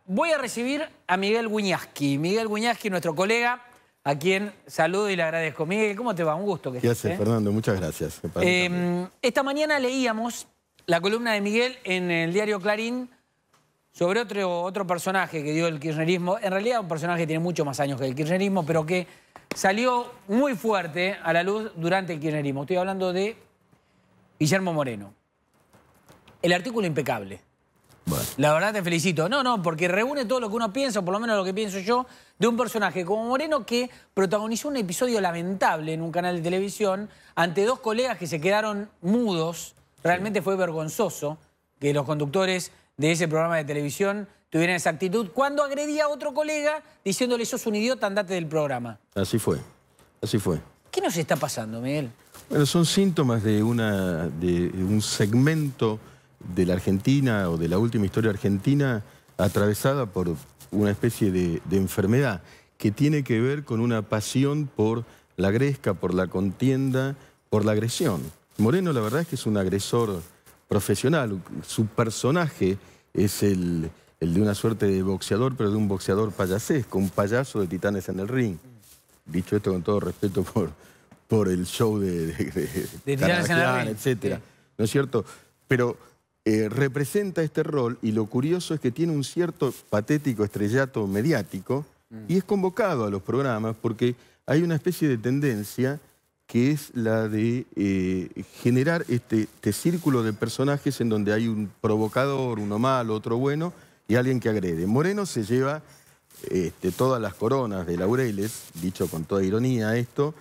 voy a recibir a Miguel Wiñaski. Miguel Wiñaski, nuestro colega, a quien saludo y le agradezco. Miguel, ¿cómo te va? Un gusto que estés. ¿Qué haces, Fernando? Muchas gracias. Esta mañana leíamos la columna de Miguel en el diario Clarín sobre otro personaje que dio el kirchnerismo. En realidad un personaje que tiene mucho más años que el kirchnerismo, pero que salió muy fuerte a la luz durante el kirchnerismo. Estoy hablando de Guillermo Moreno. El artículo impecable. Bueno. La verdad te felicito. No, porque reúne todo lo que uno piensa, o por lo menos lo que pienso yo, de un personaje como Moreno que protagonizó un episodio lamentable en un canal de televisión ante dos colegas que se quedaron mudos. Realmente fue vergonzoso que los conductores de ese programa de televisión tuvieran esa actitud cuando agredía a otro colega diciéndole sos un idiota, andate del programa. Así fue, así fue. ¿Qué nos está pasando, Miguel? Bueno, son síntomas de un segmento de la Argentina o de la última historia argentina atravesada por una especie de enfermedad que tiene que ver con una pasión por la gresca, por la contienda, por la agresión. Moreno la verdad es que es un agresor profesional. Su personaje es el de una suerte de boxeador, pero de un boxeador payasesco, un payaso de Titanes en el Ring. Dicho esto con todo respeto por el show de Titanes en el Ring, etcétera, sí. ¿No es cierto? Pero representa este rol y lo curioso es que tiene un cierto patético estrellato mediático y es convocado a los programas porque hay una especie de tendencia que es la de generar este círculo de personajes en donde hay un provocador, uno malo, otro bueno y alguien que agrede. Moreno se lleva todas las coronas de laureles, dicho con toda ironía esto,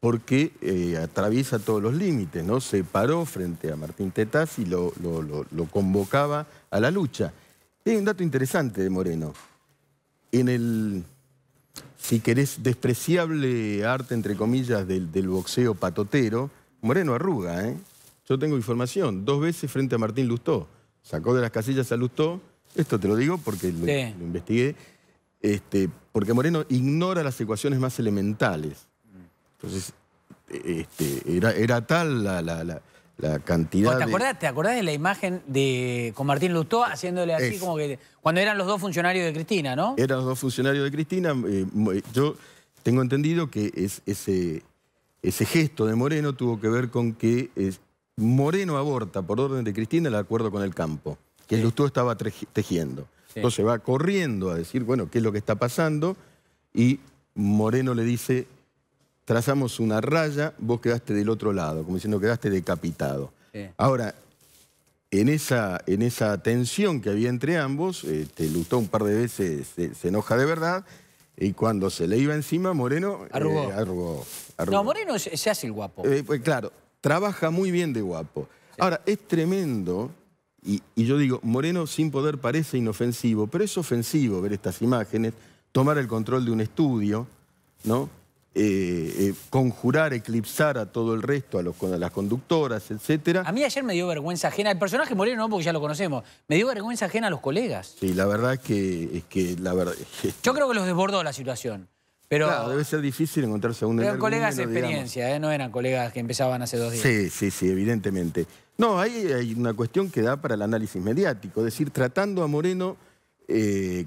porque atraviesa todos los límites, ¿no? Se paró frente a Martín Tetaz y lo convocaba a la lucha. Hay un dato interesante de Moreno. En el, si querés, despreciable arte, entre comillas, del boxeo patotero, Moreno arruga, ¿eh? Yo tengo información, 2 veces frente a Martín Lustó. Sacó de las casillas a Lustó, esto te lo digo porque lo investigué, porque Moreno ignora las ecuaciones más elementales. Entonces, era tal la cantidad ¿Te acordás de la imagen con Martín Lustó haciéndole así como que... Cuando eran los 2 funcionarios de Cristina, ¿no? Eran los 2 funcionarios de Cristina. Yo tengo entendido que ese gesto de Moreno tuvo que ver con que Moreno aborta por orden de Cristina el acuerdo con el campo, que Lustó estaba tejiendo. Sí. Entonces va corriendo a decir, bueno, ¿qué es lo que está pasando? Y Moreno le dice... Trazamos una raya, vos quedaste del otro lado, como diciendo quedaste decapitado. Sí. Ahora, en esa tensión que había entre ambos, Lustó un par de veces se enoja de verdad, y cuando se le iba encima, Moreno arrugó. No, Moreno se hace el guapo. Pues claro, trabaja muy bien de guapo. Sí. Ahora, es tremendo, y yo digo, Moreno sin poder parece inofensivo, pero es ofensivo ver estas imágenes, tomar el control de un estudio, ¿no? Conjurar, eclipsar a todo el resto, a las conductoras, etcétera. A mí ayer me dio vergüenza ajena, el personaje Moreno no, porque ya lo conocemos, me dio vergüenza ajena a los colegas. Sí, la verdad es que la verdad... Yo creo que los desbordó la situación, pero... Claro, debe ser difícil encontrarse a un... Pero colegas de experiencia, no eran colegas que empezaban hace 2 días. Sí, evidentemente. No, hay una cuestión que da para el análisis mediático, es decir, tratando a Moreno...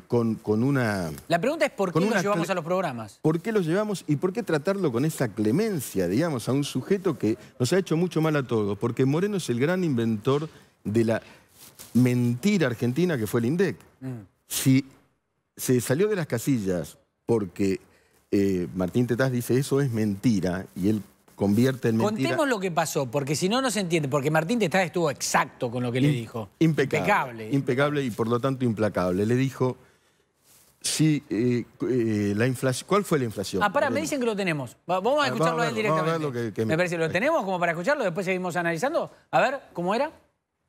con una... La pregunta es ¿por qué lo llevamos a los programas? ¿Por qué lo llevamos y por qué tratarlo con esa clemencia, digamos, a un sujeto que nos ha hecho mucho mal a todos? Porque Moreno es el gran inventor de la mentira argentina que fue el INDEC. Si se salió de las casillas porque Martín Tetaz dice eso es mentira y él convierte en mentira... Contemos lo que pasó, porque si no, no se entiende. Porque Martín Tetaz estuvo exacto con lo que le dijo. Impecable. Impecable y por lo tanto implacable. Le dijo, si, la inflación, ¿cuál fue la inflación? Me dicen que lo tenemos. Vamos a escucharlo a él directamente. Me parece que lo tenemos como para escucharlo, después seguimos analizando. A ver, ¿cómo era?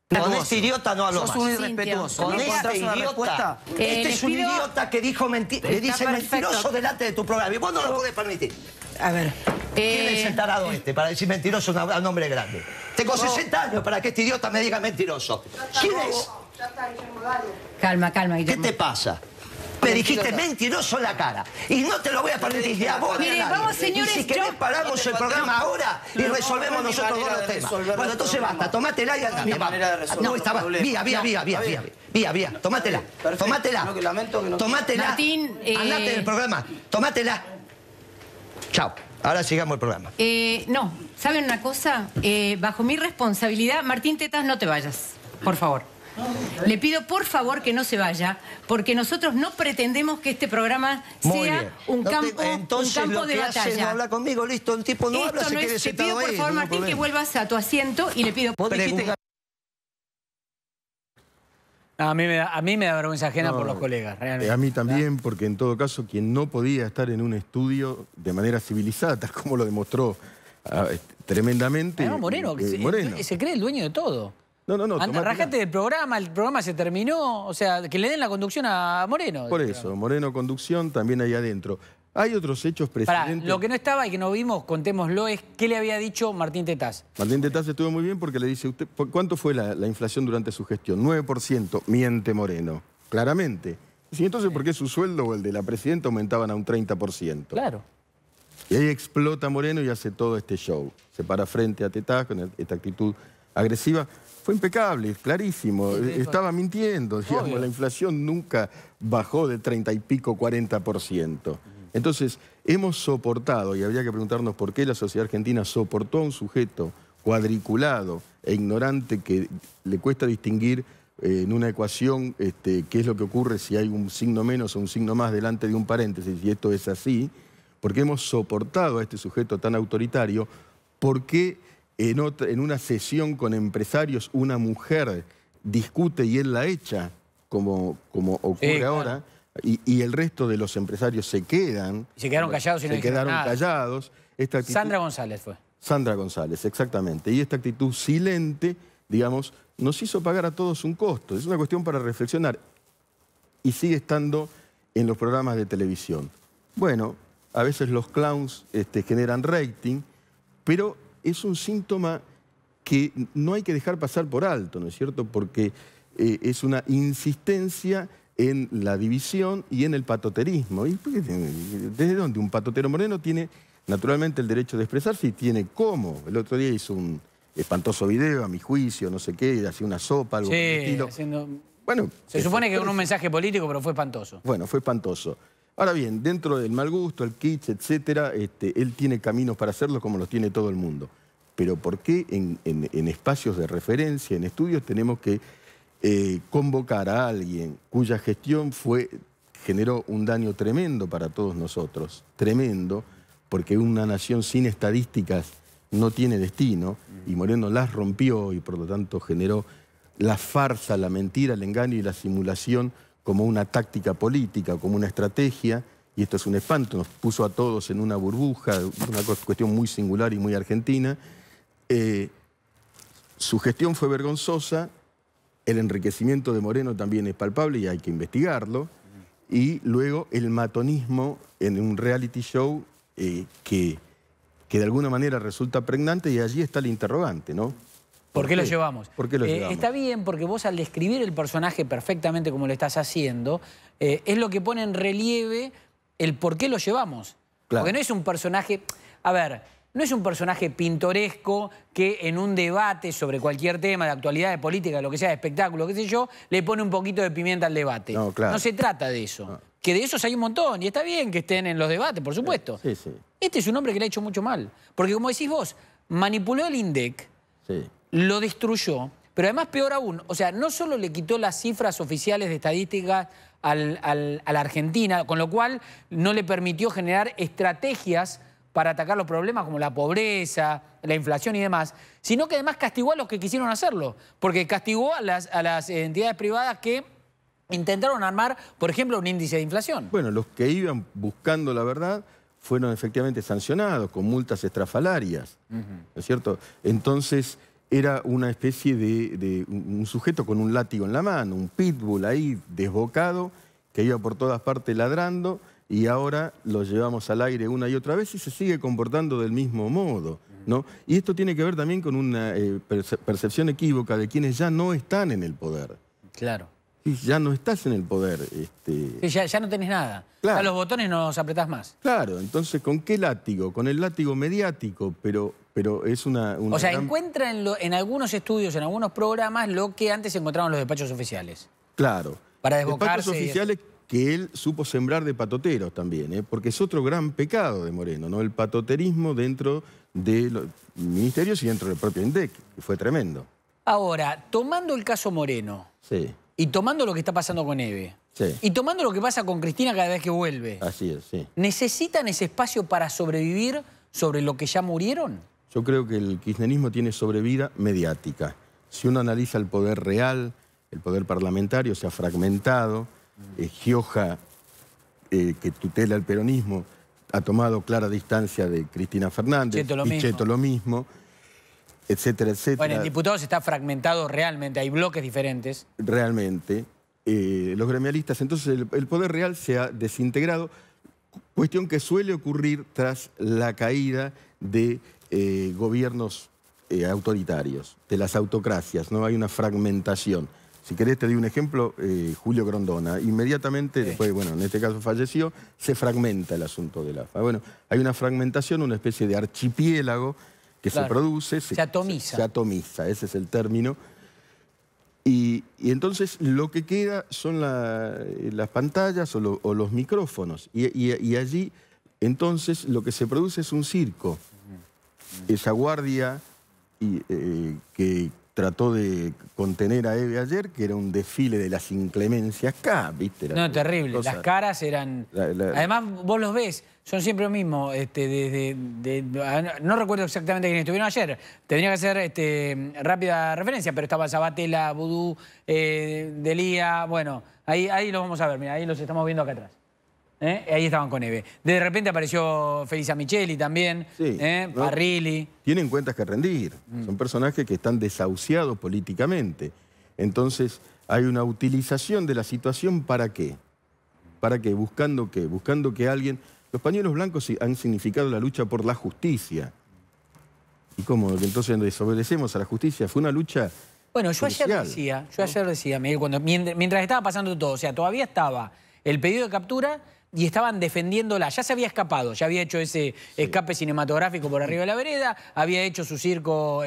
Con este idiota no hablo más. Sos un irrespetuoso. Con este idiota. Este es un idiota que dijo mentira. Le dice mentiroso delante de tu programa. Y vos no lo podés permitir. A ver. ¿Quién es el tarado para decir mentiroso a un hombre grande? Tengo 60 años para que este idiota me diga mentiroso. ¿Quién es? Calma, Guillermo. ¿Qué te pasa? Me dijiste mentiroso en la cara. Y no te lo voy a permitir ni a vos ni a nadie. Vamos, señores, y si querés paramos el programa ahora y resolvemos nosotros dos los temas. Bueno, entonces basta, tomátela y andate. No, estaba. Vía. Tomátela. Tomátela. Martín, andate del programa. Tomátela. Chao. Ahora sigamos el programa. No, ¿saben una cosa? Bajo mi responsabilidad, Martín Tetas, no te vayas, por favor. Le pido por favor que no se vaya, porque nosotros no pretendemos que este programa sea un campo de batalla. No habla conmigo, listo, el tipo no habla, se quede sentado ahí. Te pido por favor, Martín, que vuelvas a tu asiento y le pido... A mí me da vergüenza ajena por los colegas, realmente. A mí también, porque en todo caso, quien no podía estar en un estudio de manera civilizada, tal como lo demostró tremendamente... Además, Moreno, se cree el dueño de todo. No. Rajate del programa, el programa se terminó, o sea, que le den la conducción a Moreno. Por eso, Moreno conducción también ahí adentro. Hay otros hechos precedentes. Lo que no estaba y que no vimos, contémoslo, es qué le había dicho Martín Tetaz. Martín Tetaz estuvo muy bien porque le dice, usted, ¿cuánto fue la inflación durante su gestión? 9%, miente Moreno, claramente. Y entonces, ¿por qué su sueldo o el de la presidenta aumentaban a un 30%? Claro. Y ahí explota Moreno y hace todo este show. Se para frente a Tetaz con esta actitud agresiva. Fue impecable, clarísimo. Estaba mintiendo, digamos, la inflación nunca bajó de 30 y pico, 40%. Entonces, hemos soportado, y habría que preguntarnos por qué la sociedad argentina soportó a un sujeto cuadriculado e ignorante que le cuesta distinguir en una ecuación qué es lo que ocurre si hay un signo menos o un signo más delante de un paréntesis, y esto es así, porque hemos soportado a este sujeto tan autoritario, porque en una sesión con empresarios una mujer discute y él la echa, como ocurre ahora, y el resto de los empresarios se quedan. Y se quedaron callados y no dijeron nada. Callados. Esta actitud, Sandra González fue. Sandra González, exactamente. Y esta actitud silente, digamos, nos hizo pagar a todos un costo. Es una cuestión para reflexionar. Y sigue estando en los programas de televisión. Bueno, a veces los clowns generan rating, pero es un síntoma que no hay que dejar pasar por alto, ¿no es cierto? Porque es una insistencia en la división y en el patoterismo. ¿Y desde dónde? Un patotero Moreno tiene naturalmente el derecho de expresarse y tiene cómo. El otro día hizo un espantoso video, a mi juicio, no sé qué, hacía una sopa, algo por el estilo. Bueno, se supone que con un mensaje político, pero fue espantoso. Bueno, fue espantoso. Ahora bien, dentro del mal gusto, el kitsch, etcétera, él tiene caminos para hacerlo como los tiene todo el mundo. Pero ¿por qué en espacios de referencia, en estudios, tenemos que convocar a alguien cuya gestión generó un daño tremendo para todos nosotros? Tremendo, porque una nación sin estadísticas no tiene destino, y Moreno las rompió y por lo tanto generó la farsa, la mentira, el engaño y la simulación como una táctica política, como una estrategia, y esto es un espanto, nos puso a todos en una burbuja, una cuestión muy singular y muy argentina. Su gestión fue vergonzosa, el enriquecimiento de Moreno también es palpable y hay que investigarlo, y luego el matonismo en un reality show que de alguna manera resulta pregnante, y allí está el interrogante, ¿no? ¿Por qué lo llevamos? ¿Por qué lo llevamos? Está bien, porque vos al describir el personaje perfectamente como lo estás haciendo, es lo que pone en relieve el por qué lo llevamos. Claro. Porque no es un personaje... A ver, no es un personaje pintoresco que en un debate sobre cualquier tema de actualidad, de política, lo que sea, de espectáculo, qué sé yo, le pone un poquito de pimienta al debate. No, claro. No se trata de eso. No. Que de esos hay un montón, y está bien que estén en los debates, por supuesto. Sí, sí. Este es un hombre que le ha hecho mucho mal. Porque como decís vos, manipuló el INDEC, lo destruyó, pero además peor aún, o sea, no solo le quitó las cifras oficiales de estadística a la Argentina, con lo cual no le permitió generar estrategias para atacar los problemas como la pobreza, la inflación y demás, sino que además castigó a los que quisieron hacerlo, porque castigó a las entidades privadas que intentaron armar, por ejemplo, un índice de inflación. Bueno, los que iban buscando la verdad fueron efectivamente sancionados con multas estrafalarias, ¿no es cierto? Entonces era una especie de un sujeto con un látigo en la mano, un pitbull ahí desbocado, que iba por todas partes ladrando, y ahora lo llevamos al aire una y otra vez y se sigue comportando del mismo modo, ¿no? Y esto tiene que ver también con una percepción equívoca de quienes ya no están en el poder. Claro. Y ya no estás en el poder. Sí, ya no tenés nada. Claro. A los botones no los apretás más. Claro, entonces, ¿con qué látigo? Con el látigo mediático, pero es una O sea, gran... encuentra en algunos estudios, en algunos programas, lo que antes encontraban los despachos oficiales. Claro. Para desbocarse. Despachos oficiales que él supo sembrar de patoteros también, porque es otro gran pecado de Moreno, ¿no? El patoterismo dentro de los ministerios y dentro del propio INDEC, que fue tremendo. Ahora, tomando el caso Moreno, Sí, y tomando lo que está pasando con Eve, sí. y tomando lo que pasa con Cristina cada vez que vuelve, Así es, sí. ¿necesitan ese espacio para sobrevivir sobre lo que ya murieron? Yo creo que el kirchnerismo tiene sobrevida mediática. Si uno analiza el poder real, el poder parlamentario se ha fragmentado. Gioja, que tutela el peronismo, ha tomado clara distancia de Cristina Fernández. Pichetto lo mismo, etcétera, etcétera. Bueno, en diputados está fragmentado realmente, hay bloques diferentes. Realmente, los gremialistas, entonces el poder real se ha desintegrado, cuestión que suele ocurrir tras la caída de gobiernos autoritarios, de las autocracias, ¿no? Hay una fragmentación. Si querés te doy un ejemplo, Julio Grondona. Inmediatamente, después, bueno, en este caso falleció, se fragmenta el asunto de la AFA. Bueno, hay una fragmentación, una especie de archipiélago que se produce. Se atomiza. Se atomiza, ese es el término. Y entonces lo que queda son las pantallas o los micrófonos. Y allí, entonces, lo que se produce es un circo. Esa guardia que trató de contener a Eve ayer, que era un desfile de las inclemencias acá, ¿viste? No, terrible. Las caras eran... Además, vos los ves, son siempre lo mismo. No recuerdo exactamente quiénes estuvieron ayer. Tendría que hacer rápida referencia, pero estaba Sabatella, Vudú, Delía... Bueno, ahí los vamos a ver, mira, ahí los estamos viendo acá atrás. Ahí estaban con Eve. De repente apareció Felisa Micheli también, sí, ¿no? Parrilli. Tienen cuentas que rendir. Son personajes que están desahuciados políticamente. Entonces, hay una utilización de la situación ¿para qué? ¿Para qué? ¿Buscando qué? Buscando que alguien... Los pañuelos blancos han significado la lucha por la justicia. ¿Y cómo? Entonces desobedecemos a la justicia. Fue una lucha... Bueno, yo ayer decía, Miguel, mientras estaba pasando todo, o sea, todavía estaba el pedido de captura y estaban defendiéndola. Ya se había escapado, ya había hecho ese escape cinematográfico por arriba de la vereda, había hecho su circo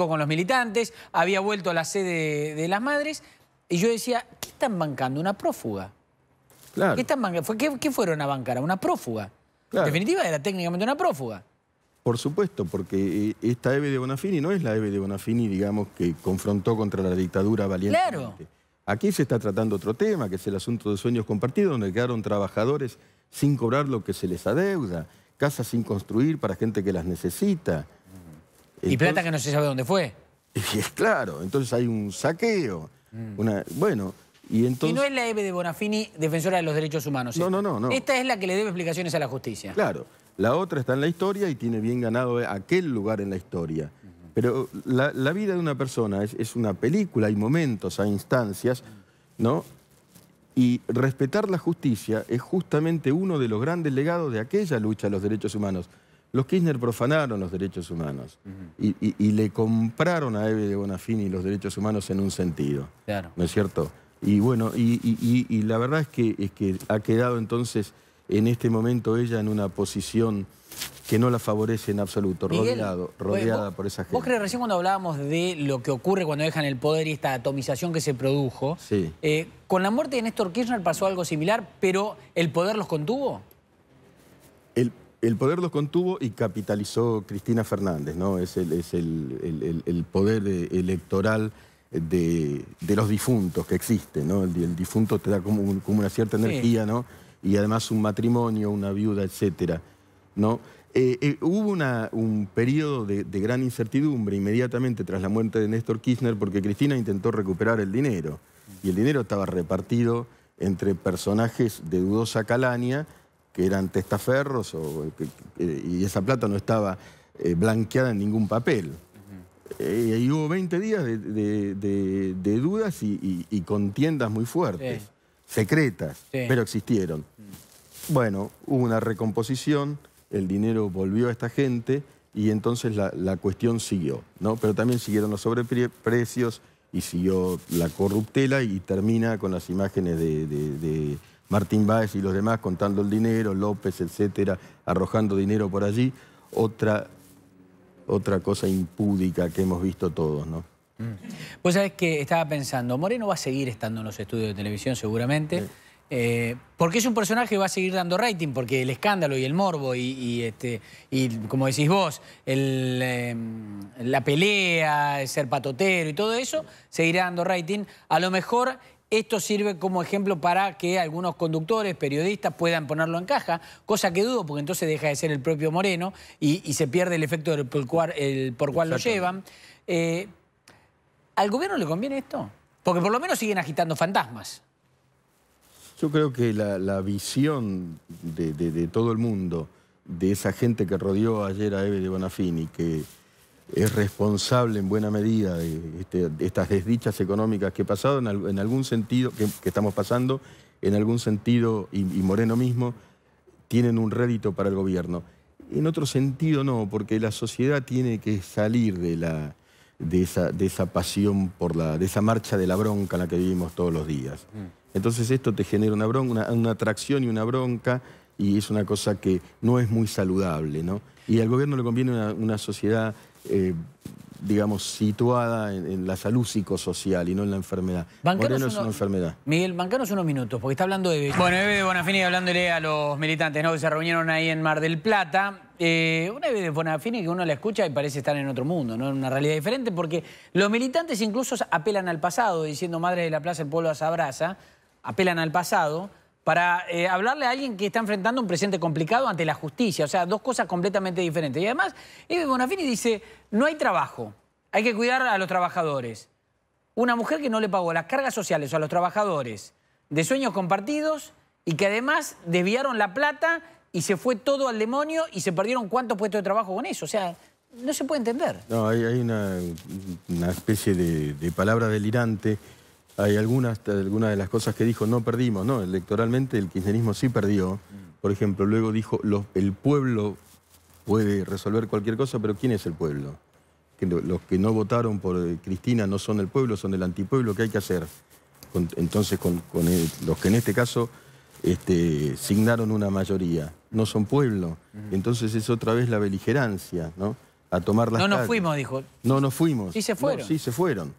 con los militantes, había vuelto a la sede de las madres, y yo decía, ¿qué están bancando? ¿Una prófuga? Claro. ¿Qué fueron a bancar? ¿A una prófuga? Claro. En definitiva, era técnicamente una prófuga. Por supuesto, porque esta Eve de Bonafini no es la Eve de Bonafini, digamos, que confrontó contra la dictadura valientemente. Claro. Aquí se está tratando otro tema, que es el asunto de sueños compartidos, donde quedaron trabajadores sin cobrar lo que se les adeuda, casas sin construir para gente que las necesita. Y plata que no se sabe dónde fue. Y es claro, entonces hay un saqueo. Bueno, y entonces... Y no es la Eve de Bonafini, defensora de los derechos humanos. No. Esta es la que le debe explicaciones a la justicia. Claro, la otra está en la historia y tiene bien ganado aquel lugar en la historia. Pero la vida de una persona es una película, hay momentos, hay instancias, ¿no? Y respetar la justicia es justamente uno de los grandes legados de aquella lucha a los derechos humanos. Los Kirchner profanaron los derechos humanos y le compraron a Eve de Bonafini los derechos humanos en un sentido, claro. ¿No es cierto? Y bueno, y la verdad es que ha quedado entonces en este momento ella en una posición que no la favorece en absoluto, Miguel, rodeada por esa gente. Vos crees, recién cuando hablábamos de lo que ocurre cuando dejan el poder y esta atomización que se produjo, sí. Con la muerte de Néstor Kirchner pasó algo similar, pero ¿el poder los contuvo? El poder los contuvo y capitalizó Cristina Fernández, ¿no? Es el poder electoral de los difuntos que existe, ¿no? El difunto te da como una cierta energía, ¿no? Y además un matrimonio, una viuda, etcétera, ¿no? Hubo un periodo de gran incertidumbre inmediatamente tras la muerte de Néstor Kirchner porque Cristina intentó recuperar el dinero y el dinero estaba repartido entre personajes de dudosa calaña que eran testaferros y esa plata no estaba blanqueada en ningún papel. Y hubo 20 días de dudas y contiendas muy fuertes, secretas, pero existieron. Bueno, hubo una recomposición, el dinero volvió a esta gente y entonces la cuestión siguió, ¿no? Pero también siguieron los sobreprecios y siguió la corruptela y termina con las imágenes de Martín Báez y los demás contando el dinero, López, etcétera, arrojando dinero por allí. Otra cosa impúdica que hemos visto todos, ¿no? Vos sabés que estaba pensando, Moreno va a seguir estando en los estudios de televisión seguramente, porque es un personaje que va a seguir dando rating, porque el escándalo y el morbo y como decís vos, la pelea, el ser patotero y todo eso, seguirá dando rating. A lo mejor esto sirve como ejemplo para que algunos conductores, periodistas puedan ponerlo en caja, cosa que dudo porque entonces deja de ser el propio Moreno y se pierde el efecto por cual lo llevan. ¿Al gobierno le conviene esto? Porque por lo menos siguen agitando fantasmas. Yo creo que la visión de todo el mundo, de esa gente que rodeó ayer a Eve de Bonafini, que es responsable en buena medida de estas desdichas económicas que he pasado, en algún sentido, que estamos pasando, en algún sentido, y Moreno mismo, tienen un rédito para el gobierno. En otro sentido no, porque la sociedad tiene que salir de esa pasión de esa marcha de la bronca en la que vivimos todos los días. Entonces esto te genera una atracción y una bronca, y es una cosa que no es muy saludable, ¿no? Y al gobierno le conviene una sociedad, digamos, situada en la salud psicosocial y no en la enfermedad. Moreno es una enfermedad. Miguel, bancanos unos minutos, porque está hablando de Eve. Bueno, Eve de Bonafini hablándole a los militantes, ¿no?, que se reunieron ahí en Mar del Plata. Una Eve de Bonafini que uno la escucha y parece estar en otro mundo, ¿no?, en una realidad diferente, porque los militantes incluso apelan al pasado, diciendo Madre de la Plaza, el pueblo se abraza, apelan al pasado para hablarle a alguien que está enfrentando un presente complicado ante la justicia. O sea, dos cosas completamente diferentes. Y además, Eve Bonafini dice, no hay trabajo, hay que cuidar a los trabajadores. Una mujer que no le pagó las cargas sociales a los trabajadores de sueños compartidos y que además desviaron la plata y se fue todo al demonio y se perdieron cuántos puestos de trabajo con eso. O sea, no se puede entender. No, hay una especie de palabra delirante. Hay algunas de las cosas que dijo, no perdimos, no, electoralmente el kirchnerismo sí perdió. Por ejemplo, luego dijo, el pueblo puede resolver cualquier cosa, pero ¿quién es el pueblo? Que los que no votaron por Cristina no son el pueblo, son el antipueblo. ¿Qué hay que hacer? Entonces, con los que en este caso signaron una mayoría, no son pueblo. Entonces es otra vez la beligerancia, ¿no? A tomar las calles. No nos fuimos, dijo. No nos fuimos. Sí se fueron. No, sí se fueron.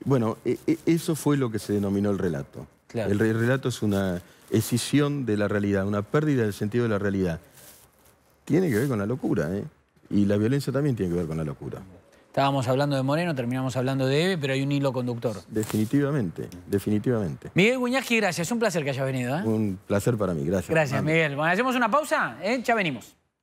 Bueno, eso fue lo que se denominó el relato. Claro. El relato es una escisión de la realidad, una pérdida del sentido de la realidad. Tiene que ver con la locura, ¿eh? Y la violencia también tiene que ver con la locura. Estábamos hablando de Moreno, terminamos hablando de Eve, pero hay un hilo conductor. Definitivamente, definitivamente. Miguel Guiñazqui, gracias. Un placer que hayas venido, ¿eh? Un placer para mí, gracias. Gracias, Miguel. Bueno, hacemos una pausa, ¿eh? Ya venimos.